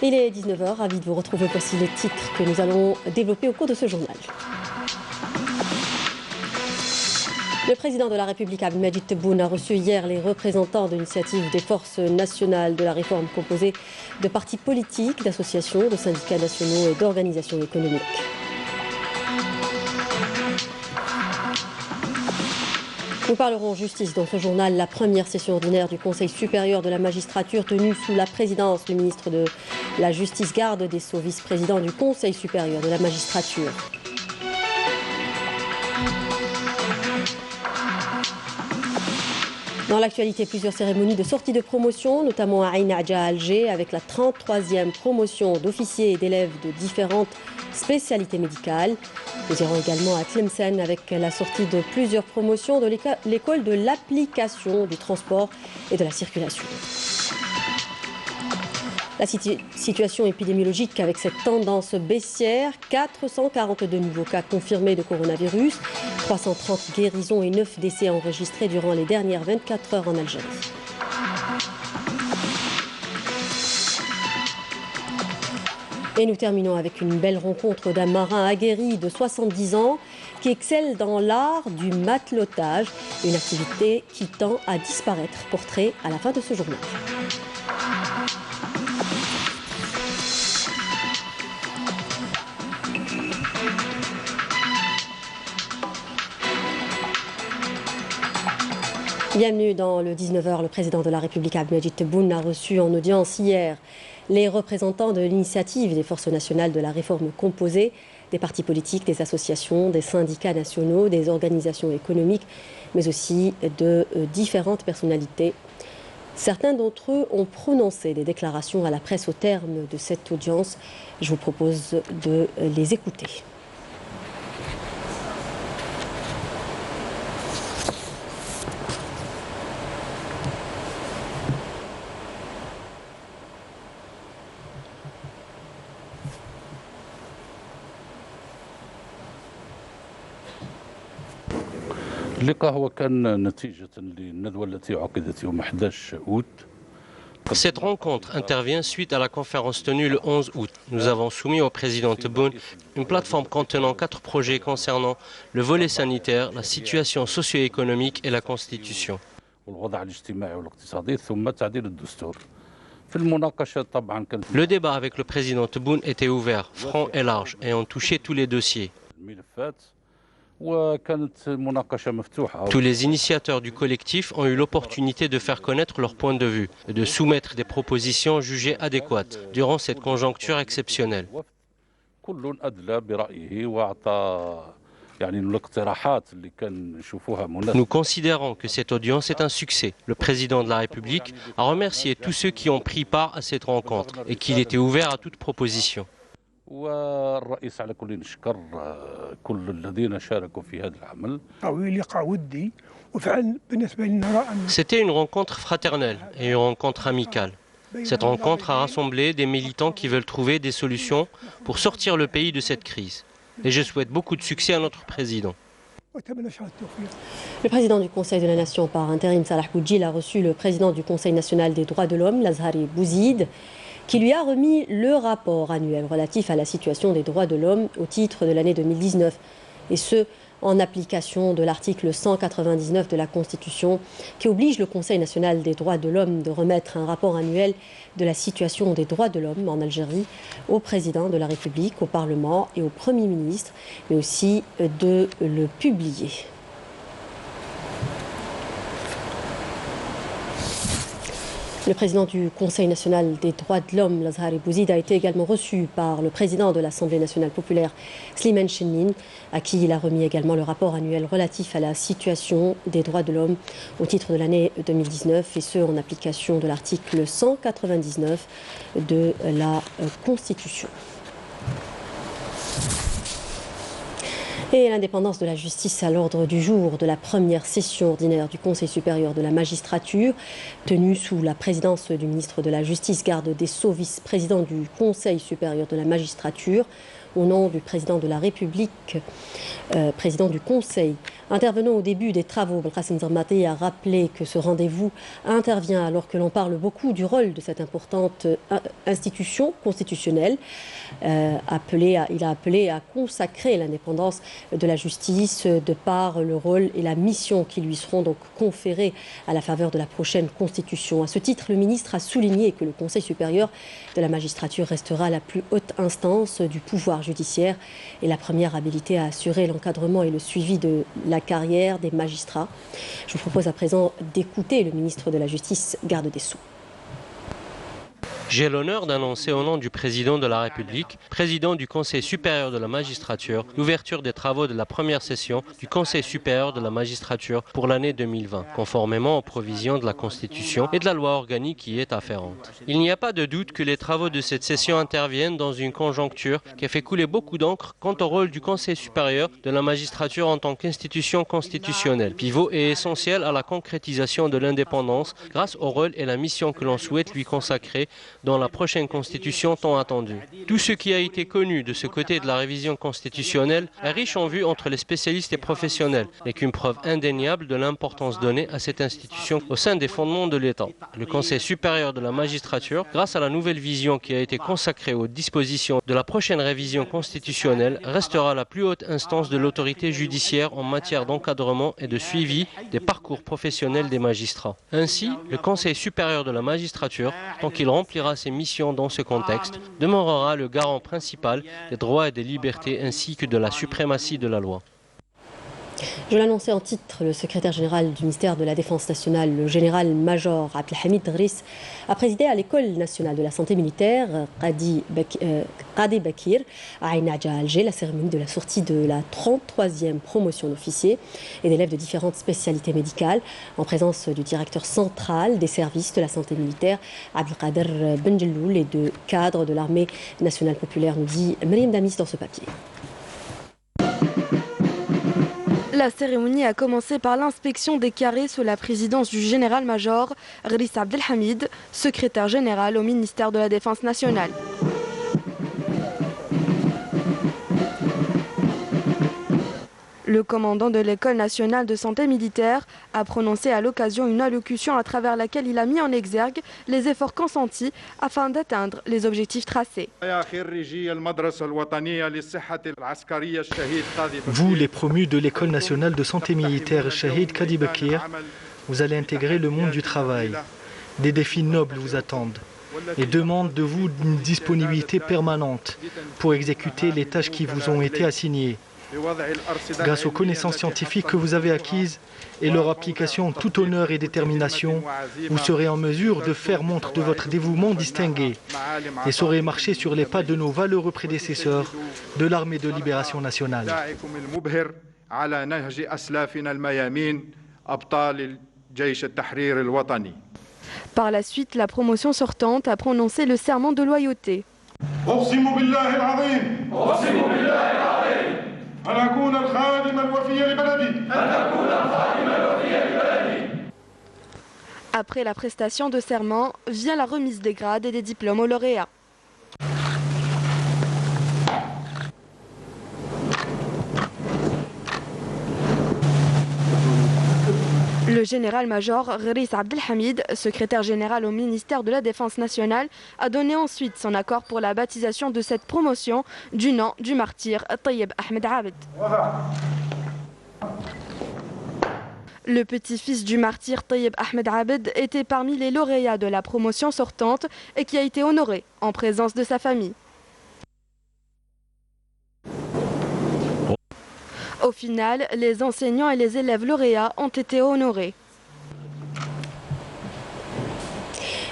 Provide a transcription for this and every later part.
Il est 19 h, ravi de vous retrouver. Voici les titres que nous allons développer au cours de ce journal. Le président de la République, Abdelmadjid Tebboune, a reçu hier les représentants de l'initiative des forces nationales de la réforme composée de partis politiques, d'associations, de syndicats nationaux et d'organisations économiques. Nous parlerons justice dans ce journal. La première session ordinaire du Conseil supérieur de la magistrature tenue sous la présidence du ministre de la Justice, garde des Sceaux, vice-président du Conseil supérieur de la magistrature. Dans l'actualité, plusieurs cérémonies de sortie de promotion, notamment à Ain Adja à Alger, avec la 33e promotion d'officiers et d'élèves de différentes spécialités médicales. Nous irons également à Tlemcen avec la sortie de plusieurs promotions de l'école de l'application du transport et de la circulation. La situation épidémiologique avec cette tendance baissière, 442 nouveaux cas confirmés de coronavirus, 330 guérisons et 9 décès enregistrés durant les dernières 24 heures en Algérie. Et nous terminons avec une belle rencontre d'un marin aguerri de 70 ans qui excelle dans l'art du matelotage, une activité qui tend à disparaître. Portrait à la fin de ce journal. Bienvenue dans le 19 h. Le président de la République, Abdelmadjid Tebboune, a reçu en audience hier les représentants de l'initiative des forces nationales de la réforme composée, des partis politiques, des associations, des syndicats nationaux, des organisations économiques, mais aussi de différentes personnalités. Certains d'entre eux ont prononcé des déclarations à la presse au terme de cette audience. Je vous propose de les écouter. Cette rencontre intervient suite à la conférence tenue le 11 août. Nous avons soumis au président Tebboune une plateforme contenant 4 projets concernant le volet sanitaire, la situation socio-économique et la Constitution. Le débat avec le président Tebboune était ouvert, franc et large, et ont touché tous les dossiers. Tous les initiateurs du collectif ont eu l'opportunité de faire connaître leur point de vue et de soumettre des propositions jugées adéquates durant cette conjoncture exceptionnelle. Nous considérons que cette audience est un succès. Le président de la République a remercié tous ceux qui ont pris part à cette rencontre et qu'il était ouvert à toute proposition. C'était une rencontre fraternelle et une rencontre amicale. Cette rencontre a rassemblé des militants qui veulent trouver des solutions pour sortir le pays de cette crise. Et je souhaite beaucoup de succès à notre président. Le président du Conseil de la Nation par intérim, Salah Boudjil, a reçu le président du Conseil national des droits de l'homme, Lazhari Bouzid, qui lui a remis le rapport annuel relatif à la situation des droits de l'homme au titre de l'année 2019, et ce, en application de l'article 199 de la Constitution, qui oblige le Conseil national des droits de l'homme de remettre un rapport annuel de la situation des droits de l'homme en Algérie au président de la République, au Parlement et au Premier ministre, mais aussi de le publier. Le président du Conseil national des droits de l'homme, Lazhari Bouzid, a été également reçu par le président de l'Assemblée nationale populaire, Slimane Chennine, à qui il a remis également le rapport annuel relatif à la situation des droits de l'homme au titre de l'année 2019, et ce en application de l'article 199 de la Constitution. Et l'indépendance de la justice à l'ordre du jour de la première session ordinaire du Conseil supérieur de la magistrature, tenue sous la présidence du ministre de la Justice, garde des Sceaux, vice-président du Conseil supérieur de la magistrature, au nom du président de la République, président du Conseil. Intervenant au début des travaux, Belkacem Zermaté a rappelé que ce rendez-vous intervient alors que l'on parle beaucoup du rôle de cette importante institution constitutionnelle. Il a appelé à consacrer l'indépendance de la justice de par le rôle et la mission qui lui seront donc conférés à la faveur de la prochaine constitution. À ce titre, le ministre a souligné que le Conseil supérieur de la magistrature restera la plus haute instance du pouvoir judiciaire et la première habilité à assurer l'encadrement et le suivi de la carrière des magistrats. Je vous propose à présent d'écouter le ministre de la Justice, garde des Sceaux. J'ai l'honneur d'annoncer au nom du président de la République, président du Conseil supérieur de la magistrature, l'ouverture des travaux de la première session du Conseil supérieur de la magistrature pour l'année 2020, conformément aux provisions de la Constitution et de la loi organique qui y est afférente. Il n'y a pas de doute que les travaux de cette session interviennent dans une conjoncture qui a fait couler beaucoup d'encre quant au rôle du Conseil supérieur de la magistrature en tant qu'institution constitutionnelle, pivot et essentiel à la concrétisation de l'indépendance grâce au rôle et la mission que l'on souhaite lui consacrer dans la prochaine constitution tant attendue. Tout ce qui a été connu de ce côté de la révision constitutionnelle est riche en vues entre les spécialistes et professionnels, n'est qu'une preuve indéniable de l'importance donnée à cette institution au sein des fondements de l'État. Le Conseil supérieur de la magistrature, grâce à la nouvelle vision qui a été consacrée aux dispositions de la prochaine révision constitutionnelle, restera la plus haute instance de l'autorité judiciaire en matière d'encadrement et de suivi des parcours professionnels des magistrats. Ainsi, le Conseil supérieur de la magistrature, tant qu'il remplira ses missions dans ce contexte, demeurera le garant principal des droits et des libertés ainsi que de la suprématie de la loi. Je l'annonçais en titre, le secrétaire général du ministère de la Défense nationale, le général-major Abdelhamid Driss, a présidé à l'École nationale de la santé militaire, Qadi Bakir, à Ain Adja à Alger, la cérémonie de la sortie de la 33e promotion d'officiers et d'élèves de différentes spécialités médicales, en présence du directeur central des services de la santé militaire, Abdelkader Benjeloul, et de cadres de l'armée nationale populaire, nous dit Myriam Damis dans ce papier. La cérémonie a commencé par l'inspection des carrés sous la présidence du général-major Driss Abdelhamid, secrétaire général au ministère de la Défense nationale. Le commandant de l'École nationale de santé militaire a prononcé à l'occasion une allocution à travers laquelle il a mis en exergue les efforts consentis afin d'atteindre les objectifs tracés. Vous, les promus de l'École nationale de santé militaire Shahid Qadi Bakir, vous allez intégrer le monde du travail. Des défis nobles vous attendent et demandent de vous une disponibilité permanente pour exécuter les tâches qui vous ont été assignées. Grâce aux connaissances scientifiques que vous avez acquises et leur application tout honneur et détermination, vous serez en mesure de faire montre de votre dévouement distingué et saurez marcher sur les pas de nos valeureux prédécesseurs de l'armée de libération nationale. Par la suite, la promotion sortante a prononcé le serment de loyauté. Après la prestation de serment, vient la remise des grades et des diplômes aux lauréats. Le général-major Driss Abdelhamid, secrétaire général au ministère de la Défense nationale, a donné ensuite son accord pour la baptisation de cette promotion du nom du martyr Tayyib Ahmed Abed. Le petit-fils du martyr Tayyib Ahmed Abed était parmi les lauréats de la promotion sortante et qui a été honoré en présence de sa famille. Au final, les enseignants et les élèves lauréats ont été honorés.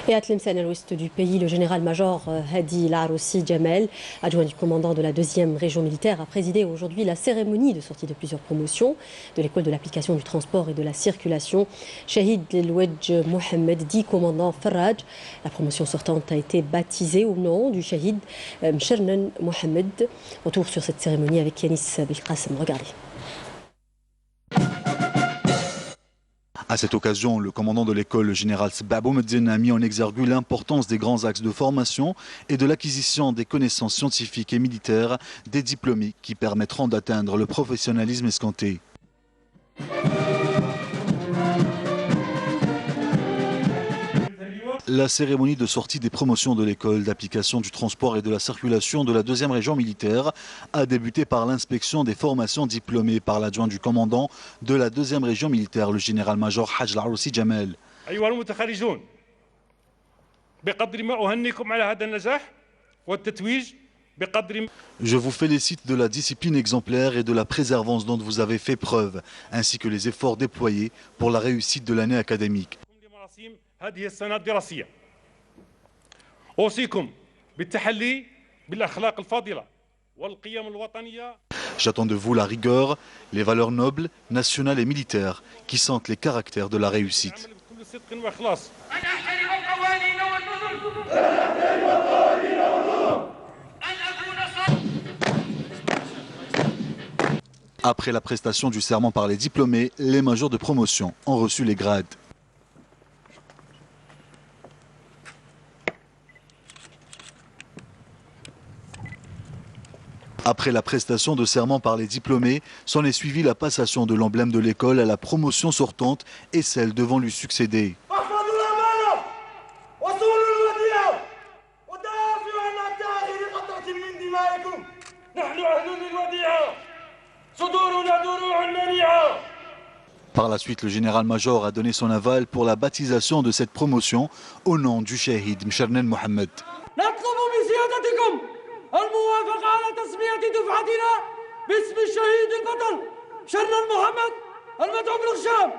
Et à Tlemcen, à l'ouest du pays, le général-major Hadi Laroussi Djamel, adjoint du commandant de la 2e région militaire, a présidé aujourd'hui la cérémonie de sortie de plusieurs promotions de l'école de l'application du transport et de la circulation. Shahid El-Wedj Mohamed, dit commandant Faraj. La promotion sortante a été baptisée au nom du Shahid Mchernen Mohamed. Retour sur cette cérémonie avec Yanis Belkacem. Regardez. À cette occasion, le commandant de l'école, le général Sbabou Meddine, a mis en exergue l'importance des grands axes de formation et de l'acquisition des connaissances scientifiques et militaires des diplômés qui permettront d'atteindre le professionnalisme escompté. La cérémonie de sortie des promotions de l'école d'application du transport et de la circulation de la 2e région militaire a débuté par l'inspection des formations diplômées par l'adjoint du commandant de la 2e région militaire, le général-major Haj Al-Aroussi Jamel. Je vous félicite de la discipline exemplaire et de la préservance dont vous avez fait preuve, ainsi que les efforts déployés pour la réussite de l'année académique. هذه السنة الدراسية أوصيكم بالتحلي بالأخلاق الفاضلة والقيم الوطنية. J'attends de vous la rigueur, les valeurs nobles, nationales et militaires qui sentent les caractères de la réussite. Après la prestation du serment par les diplômés, les majors de promotion ont reçu les grades. Après la prestation de serment par les diplômés, s'en est suivie la passation de l'emblème de l'école à la promotion sortante et celle devant lui succéder. Par la suite, le général-major a donné son aval pour la baptisation de cette promotion au nom du shahid Mchernen Mohamed. الموافقة على تسمية دفعتنا باسم الشهيد البطل شرنن محمد المدعو بالغشام.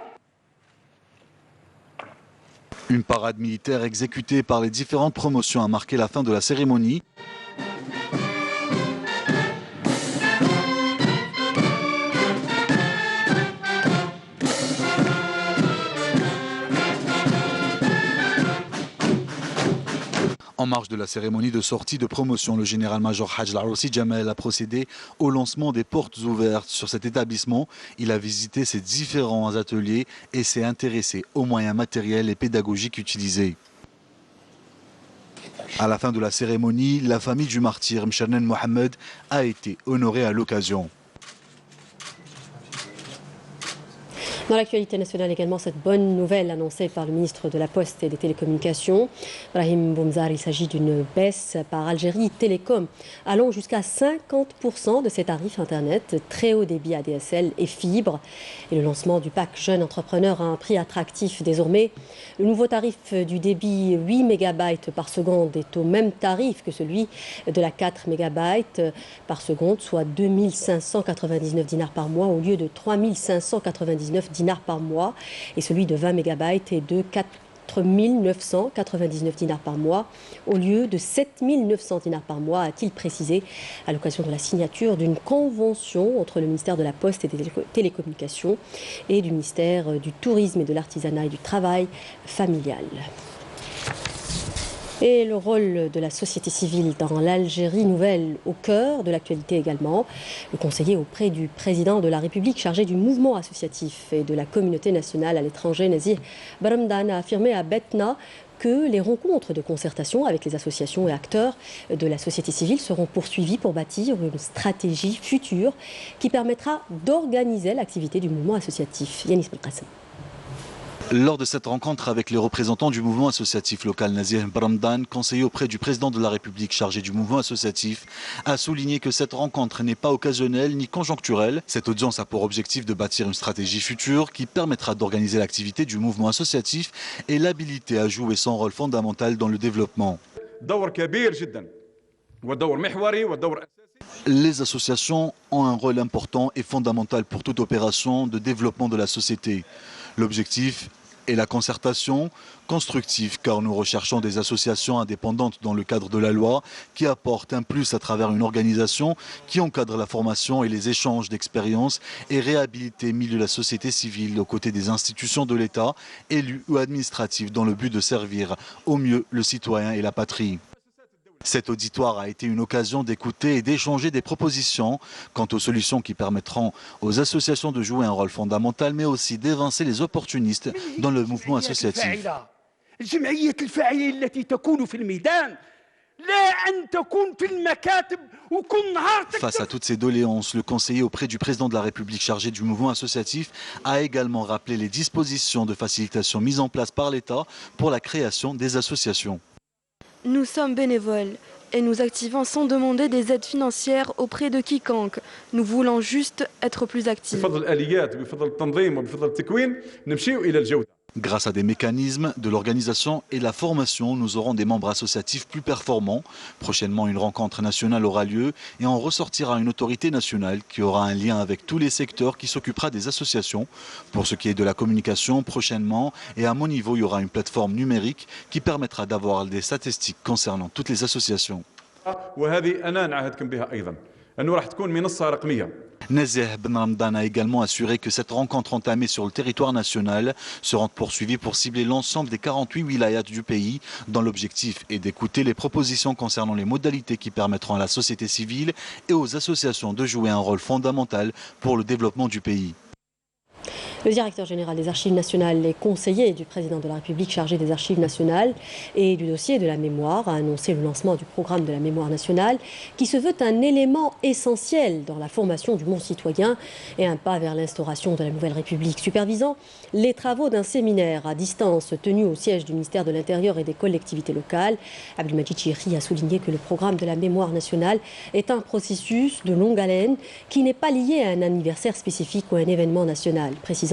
Une parade militaire exécutée par les différentes promotions a marqué la fin de la cérémonie. En marge de la cérémonie de sortie de promotion, le général-major Haj Al-Aroussi Jamel a procédé au lancement des portes ouvertes sur cet établissement. Il a visité ses différents ateliers et s'est intéressé aux moyens matériels et pédagogiques utilisés. À la fin de la cérémonie, la famille du martyr Mchernen Mohamed a été honorée à l'occasion. Dans l'actualité nationale également, cette bonne nouvelle annoncée par le ministre de la Poste et des Télécommunications, Brahim Boumzar. Il s'agit d'une baisse par Algérie Télécom allant jusqu'à 50% de ses tarifs Internet, très haut débit ADSL et fibre. Et le lancement du pack Jeune Entrepreneur à un prix attractif désormais. Le nouveau tarif du débit 8 MB par seconde est au même tarif que celui de la 4 MB par seconde, soit 2599 dinars par mois au lieu de 3599 dinars par mois, et celui de 20 MB est de 4999 dinars par mois au lieu de 7900 dinars par mois, a-t-il précisé à l'occasion de la signature d'une convention entre le ministère de la Poste et des Télécommunications et du ministère du Tourisme et de l'Artisanat et du Travail familial. Et le rôle de la société civile dans l'Algérie nouvelle au cœur de l'actualité également. Le conseiller auprès du président de la République chargé du mouvement associatif et de la communauté nationale à l'étranger, Nazir Baramdan, a affirmé à Betna que les rencontres de concertation avec les associations et acteurs de la société civile seront poursuivies pour bâtir une stratégie future qui permettra d'organiser l'activité du mouvement associatif. Yanis Belkacem. Lors de cette rencontre avec les représentants du mouvement associatif local, Nazir Baramdan, conseiller auprès du président de la République chargé du mouvement associatif, a souligné que cette rencontre n'est pas occasionnelle ni conjoncturelle. Cette audience a pour objectif de bâtir une stratégie future qui permettra d'organiser l'activité du mouvement associatif et l'habiliter à jouer son rôle fondamental dans le développement. Les associations ont un rôle important et fondamental pour toute opération de développement de la société. L'objectif est la concertation constructive, car nous recherchons des associations indépendantes dans le cadre de la loi qui apportent un plus à travers une organisation qui encadre la formation et les échanges d'expériences et réhabiliter milieu de la société civile aux côtés des institutions de l'État, élus ou administratifs, dans le but de servir au mieux le citoyen et la patrie. Cet auditoire a été une occasion d'écouter et d'échanger des propositions quant aux solutions qui permettront aux associations de jouer un rôle fondamental, mais aussi d'évincer les opportunistes dans le mouvement associatif. Face à toutes ces doléances, le conseiller auprès du président de la République chargé du mouvement associatif a également rappelé les dispositions de facilitation mises en place par l'État pour la création des associations. Nous sommes bénévoles et nous activons sans demander des aides financières auprès de quiconque. Nous voulons juste être plus actifs. Grâce à des mécanismes de l'organisation et de la formation, nous aurons des membres associatifs plus performants. Prochainement, une rencontre nationale aura lieu et en ressortira une autorité nationale qui aura un lien avec tous les secteurs qui s'occupera des associations. Pour ce qui est de la communication, prochainement et à mon niveau, il y aura une plateforme numérique qui permettra d'avoir des statistiques concernant toutes les associations. Nazih Ben Ramdan a également assuré que cette rencontre entamée sur le territoire national sera poursuivie pour cibler l'ensemble des 48 wilayats du pays, dont l'objectif est d'écouter les propositions concernant les modalités qui permettront à la société civile et aux associations de jouer un rôle fondamental pour le développement du pays. Le directeur général des Archives nationales et conseiller du président de la République chargé des Archives nationales et du dossier de la mémoire a annoncé le lancement du programme de la mémoire nationale qui se veut un élément essentiel dans la formation du monde citoyen et un pas vers l'instauration de la nouvelle République. Supervisant les travaux d'un séminaire à distance tenu au siège du ministère de l'Intérieur et des collectivités locales, Abdelmajid Chihri a souligné que le programme de la mémoire nationale est un processus de longue haleine qui n'est pas lié à un anniversaire spécifique ou à un événement national, précisant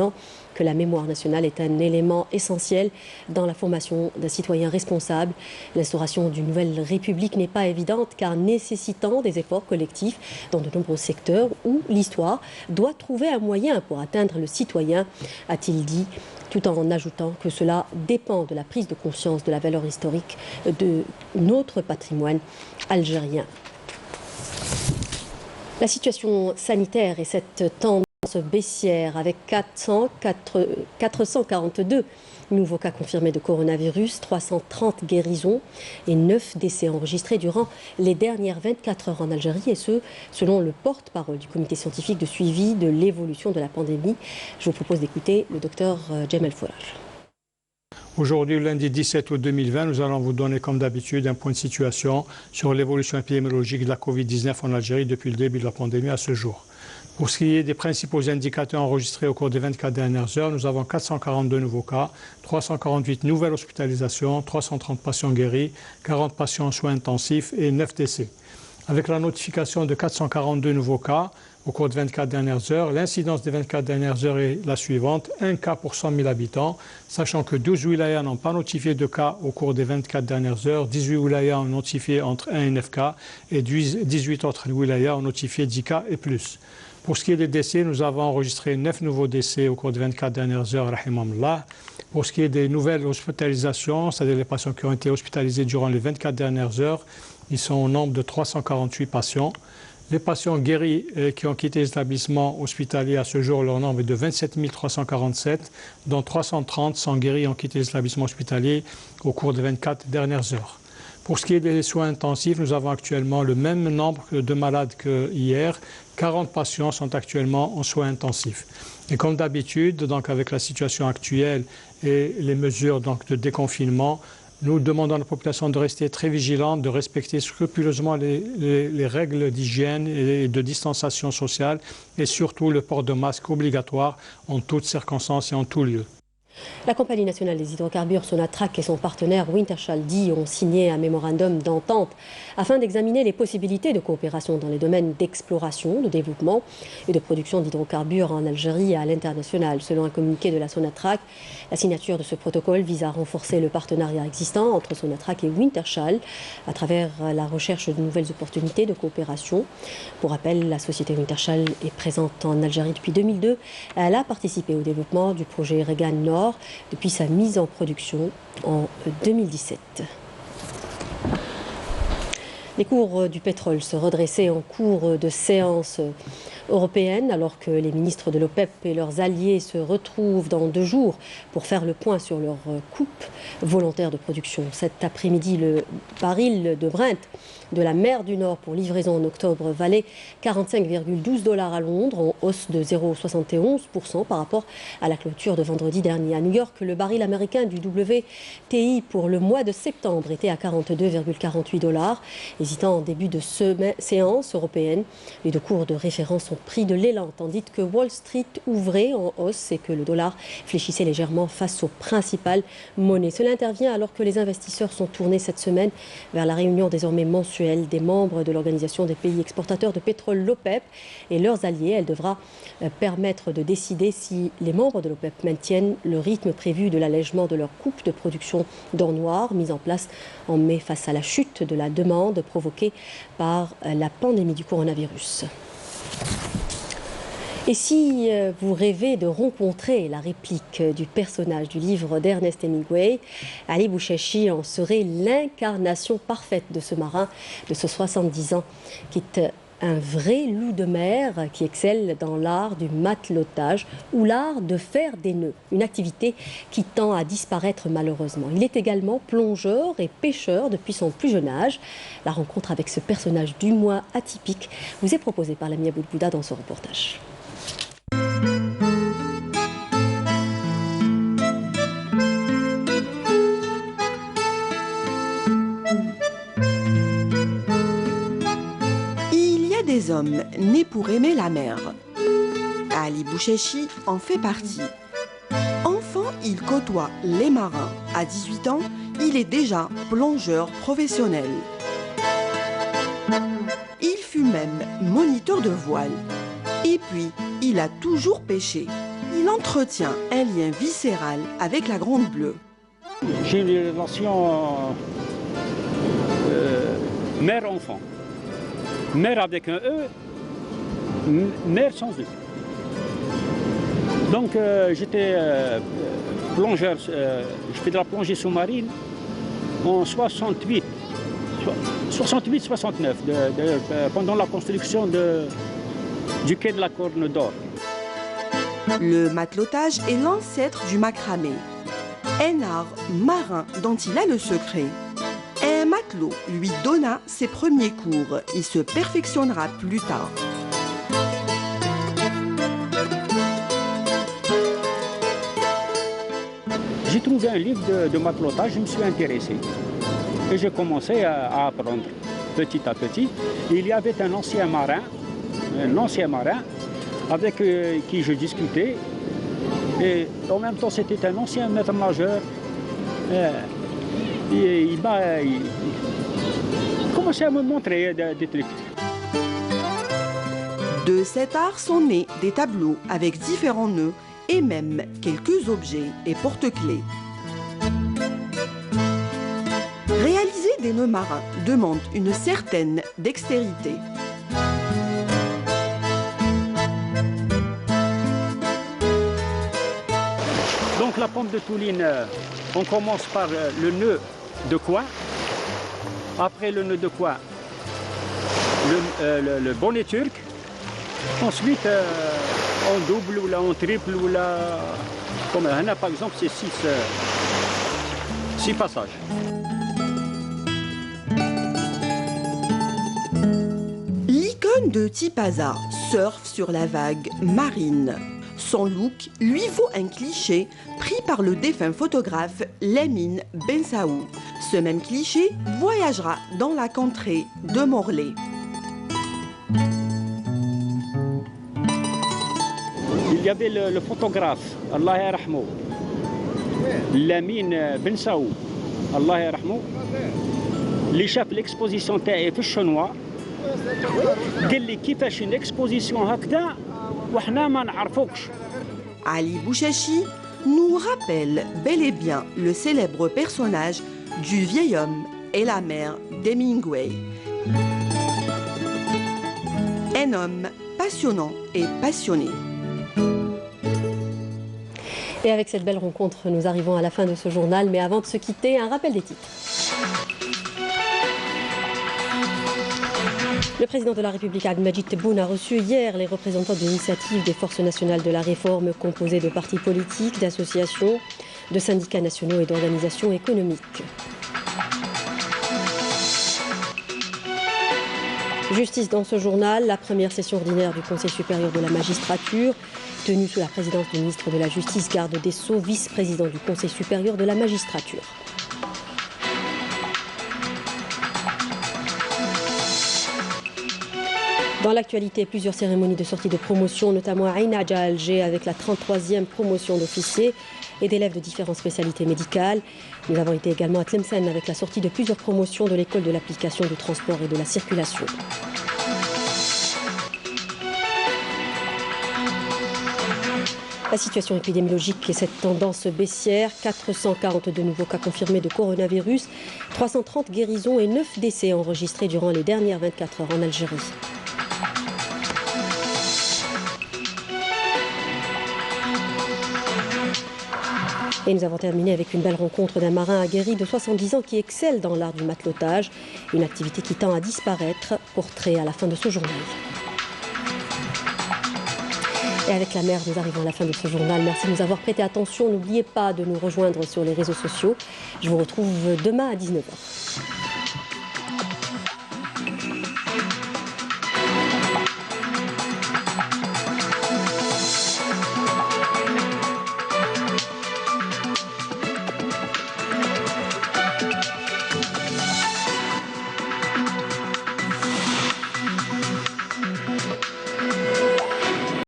que la mémoire nationale est un élément essentiel dans la formation d'un citoyen responsable. L'instauration d'une nouvelle République n'est pas évidente car nécessitant des efforts collectifs dans de nombreux secteurs où l'histoire doit trouver un moyen pour atteindre le citoyen, a-t-il dit, tout en ajoutant que cela dépend de la prise de conscience de la valeur historique de notre patrimoine algérien. La situation sanitaire et cette tendance baissière avec 442 nouveaux cas confirmés de coronavirus, 330 guérisons et 9 décès enregistrés durant les dernières 24 heures en Algérie, et ce, selon le porte-parole du comité scientifique de suivi de l'évolution de la pandémie. Je vous propose d'écouter le docteur Djemal Fourage. Aujourd'hui, lundi 17 août 2020, nous allons vous donner comme d'habitude un point de situation sur l'évolution épidémiologique de la Covid-19 en Algérie depuis le début de la pandémie à ce jour. Pour ce qui est des principaux indicateurs enregistrés au cours des 24 dernières heures, nous avons 442 nouveaux cas, 348 nouvelles hospitalisations, 330 patients guéris, 40 patients en soins intensifs et 9 décès. Avec la notification de 442 nouveaux cas au cours des 24 dernières heures, l'incidence des 24 dernières heures est la suivante, 1 cas pour 100 000 habitants, sachant que 12 wilayas n'ont pas notifié de cas au cours des 24 dernières heures, 18 wilayas ont notifié entre 1 et 9 cas et 18 autres wilayas ont notifié 10 cas et plus. Pour ce qui est des décès, nous avons enregistré 9 nouveaux décès au cours des 24 dernières heures, rahimahullah. Pour ce qui est des nouvelles hospitalisations, c'est-à-dire les patients qui ont été hospitalisés durant les 24 dernières heures, ils sont au nombre de 348 patients. Les patients guéris qui ont quitté l'établissement hospitalier à ce jour, leur nombre est de 27 347, dont 330 sont guéris et ont quitté l'établissement hospitalier au cours des 24 dernières heures. Pour ce qui est des soins intensifs, nous avons actuellement le même nombre de malades qu'hier. 40 patients sont actuellement en soins intensifs. Et comme d'habitude, donc avec la situation actuelle et les mesures donc, de déconfinement, nous demandons à la population de rester très vigilante, de respecter scrupuleusement les règles d'hygiène et de distanciation sociale et surtout le port de masque obligatoire en toutes circonstances et en tout lieu. La Compagnie nationale des hydrocarbures, Sonatrach, et son partenaire Wintershall Dea ont signé un mémorandum d'entente afin d'examiner les possibilités de coopération dans les domaines d'exploration, de développement et de production d'hydrocarbures en Algérie et à l'international. Selon un communiqué de la Sonatrach, la signature de ce protocole vise à renforcer le partenariat existant entre Sonatrach et Wintershall à travers la recherche de nouvelles opportunités de coopération. Pour rappel, la société Wintershall est présente en Algérie depuis 2002. Elle a participé au développement du projet Regan Nord depuis sa mise en production en 2017. Les cours du pétrole se redressaient en cours de séance européenne, alors que les ministres de l'OPEP et leurs alliés se retrouvent dans 2 jours pour faire le point sur leur coupe volontaire de production. Cet après-midi, le baril de Brent de la mer du Nord pour livraison en octobre valait 45,12 $ à Londres, en hausse de 0,71% par rapport à la clôture de vendredi dernier. À New York, le baril américain du WTI pour le mois de septembre était à 42,48 $. Hésitant en début de séance européenne, les 2 cours de référence ont pris de l'élan, tandis que Wall Street ouvrait en hausse et que le dollar fléchissait légèrement face aux principales monnaies. Cela intervient alors que les investisseurs sont tournés cette semaine vers la réunion désormais mensuelle des membres de l'Organisation des pays exportateurs de pétrole, l'OPEP, et leurs alliés. Elle devra permettre de décider si les membres de l'OPEP maintiennent le rythme prévu de l'allègement de leur coupe de production d'or noir, mise en place en mai face à la chute de la demande provoquée par la pandémie du coronavirus. Et si vous rêvez de rencontrer la réplique du personnage du livre d'Ernest Hemingway, Ali Bouchechi en serait l'incarnation parfaite de ce marin de 70 ans qui est un vrai loup de mer qui excelle dans l'art du matelotage ou l'art de faire des nœuds, une activité qui tend à disparaître malheureusement. Il est également plongeur et pêcheur depuis son plus jeune âge. La rencontre avec ce personnage du moins atypique vous est proposée par l'ami Aboud Bouda dans ce reportage. Des hommes nés pour aimer la mer. Ali Bouchechi en fait partie. Enfant, il côtoie les marins. À 18 ans, il est déjà plongeur professionnel. Il fut même moniteur de voile. Et puis, il a toujours pêché. Il entretient un lien viscéral avec la Grande Bleue. J'ai une relation mère-enfant. Mère avec un E, mère sans E. Donc j'étais plongeur, je fais de la plongée sous-marine en 68-69, pendant la construction du quai de la Corne d'Or. Le matelotage est l'ancêtre du macramé, un art marin dont il a le secret. Un matelot lui donna ses premiers cours. Il se perfectionnera plus tard. J'ai trouvé un livre de matelotage, je me suis intéressé. Et j'ai commencé à apprendre petit à petit. Il y avait un ancien marin avec qui je discutais. Et en même temps, c'était un ancien maître nageur. Il commençait à me montrer des trucs. De cet art sont nés des tableaux avec différents nœuds et même quelques objets et porte-clés. Réaliser des nœuds marins demande une certaine dextérité. Donc la pompe de Touline, on commence par le nœud de coin. Après le nœud de coin, le bonnet turc. Ensuite, en double ou là, en triple ou là, comme là, par exemple, c'est 6 passages. L'icône de Tipaza surfe sur la vague marine. Son look lui vaut un cliché pris par le défunt photographe Lamine Ben Saou. Ce même cliché voyagera dans la contrée de Morlaix. Il y avait le photographe, Allah yarhamou, Lamine Ben Saou, Allah yarhamou, اللي شاف l'exposition تاعي في الشنوا قال لي كيفاش une exposition هكذا وحنا ما نعرفوكش. Ali Bouchechi nous rappelle bel et bien le célèbre personnage du vieil homme et la mer d'Hemingway. Un homme passionnant et passionné. Et avec cette belle rencontre, nous arrivons à la fin de ce journal. Mais avant de se quitter, un rappel des titres. Le président de la République, Abdelmadjid Tebboune, a reçu hier les représentants de l'initiative des forces nationales de la réforme, composées de partis politiques, d'associations, de syndicats nationaux et d'organisations économiques. Justice dans ce journal, la première session ordinaire du Conseil supérieur de la magistrature, tenue sous la présidence du ministre de la Justice, garde des Sceaux, vice-président du Conseil supérieur de la magistrature. Dans l'actualité, plusieurs cérémonies de sortie de promotion, notamment à Ain Adja à Alger, avec la 33e promotion d'officiers et d'élèves de différentes spécialités médicales. Nous avons été également à Tlemcen avec la sortie de plusieurs promotions de l'école de l'application du transport et de la circulation. La situation épidémiologique et cette tendance baissière, 442 nouveaux cas confirmés de coronavirus, 330 guérisons et 9 décès enregistrés durant les dernières 24 heures en Algérie. Et nous avons terminé avec une belle rencontre d'un marin aguerri de 70 ans qui excelle dans l'art du matelotage, une activité qui tend à disparaître, portrait à la fin de ce journal. Et avec la mer, nous arrivons à la fin de ce journal. Merci de nous avoir prêté attention. N'oubliez pas de nous rejoindre sur les réseaux sociaux. Je vous retrouve demain à 19h.